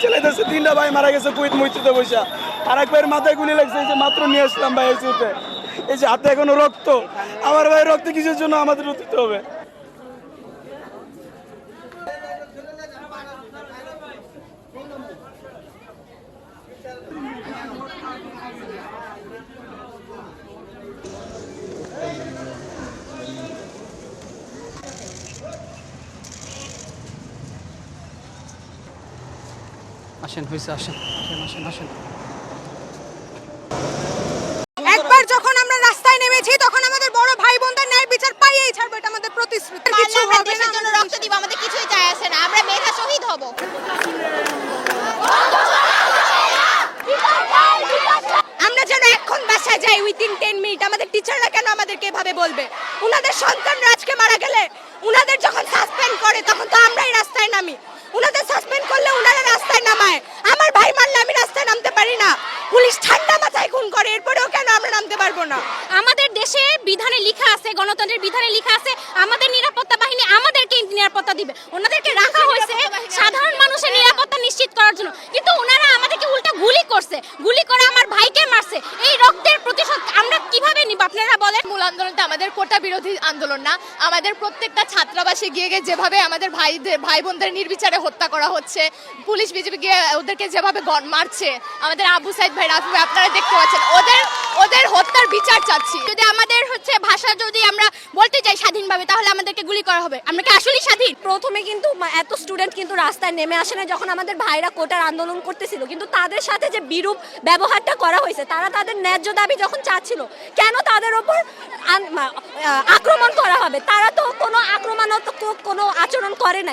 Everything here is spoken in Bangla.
চালাইতেছে, 3টা ভাই মারা গেছে কুইত মৈত্রীতে বসা, আর এক ভাইয়ের মাথায় গুলি লাগছে, এই যে মাত্র নিয়ে আসলাম ভাই এসে, এই যে হাতে এখনো রক্ত। আমার ভাই রক্ত কিসের জন্য আমাদের দিতে হবে? আসেন হয়েছে, আসেন আসেন আসেন আসেন। একবার যখন আমরা রাস্তায় নেমেছি তখন আমাদের বড় ভাই বোনদের ন্যায় বিচার পাইয়েই ছাড়বো, এটা আমাদের প্রতিশ্রুতি। কিছু আমরা হবে না, দেশের জন্য রক্ত দিব, আমাদের কিছুই যায় আসে না, আমরা মেধা শহীদ হব। আমরা যেন এখন বাসায় যাই উইথিন 10 মিনিট। আমাদের টিচাররা কেন আমাদেরকে এভাবে বলবে? উনাদের সন্তানরা আজকে মারা গেলে উনাদের যখন সাসপেন্ড করে তখন তো আমরাই রাস্তায় নামি, উনাদের সাসপেন্ড করলে উনারা রাস্তায় নামায়। আমার ভাই মারলে আমি রাস্তায় নামতে পারি না, পুলিশ ঠান্ডা মাথায় খুন করে, এরপরেও কেন আমরা নামতে পারবো না? আমাদের দেশে বিধানে লেখা আছে, গণতন্ত্রের বিধানে লেখা আছে আমাদের নিরাপত্তা বাহিনী আমাদেরকে নিরাপত্তা দিবে। ওনাদেরকে রাখা হয়েছে সাধারণ মানুষের নিরাপত্তা নিশ্চিত করার জন্য, কিন্তু ওনারা আমাদেরকে উল্টা গুলি করছে, গুলি করে আমার ভাইকে মারছে। এই রক্তের প্রতিশোধ আমরা কিভাবে নিব আপনারা বলেন? মূল আন্দোলনটা আমাদের কোটা বিরোধী আন্দোলন না, আমাদের প্রত্যেকটা ছাত্রাবাসে গিয়ে গিয়ে যেভাবে আমাদের ভাই বোনদের নির্বিচারে হত্যা করা হচ্ছে, পুলিশ বিজেপি গিয়ে ওদেরকে যেভাবে মারছে, আমাদের আবু সাইদ ভাই, রাফি ভাই আপনারা দেখতে পাচ্ছেন, ওদের হত্যার বিচার চাচ্ছি। যদি আমাদের ভাষা যদি আমরা বলতে চাই স্বাধীনভাবে, তাহলে আমাদেরকে গুলি করা হবে। আমরা কি আসলেই স্বাধীন? প্রথমে কিন্তু এত স্টুডেন্ট কিন্তু রাস্তায় নেমে আসে না যখন আমাদের ভাইরা কোটার আন্দোলন করতেছিল, কিন্তু তাদের সাথে যে বিরূপ ব্যবহারটা করা হয়েছে, তারা তাদের ন্যায্য দাবি যখন চাচ্ছিল, কেন তাদের ওপর আক্রমণ করা হবে? তারা তো কোনো আক্রমণাত্মক কোনো আচরণ করে নাই।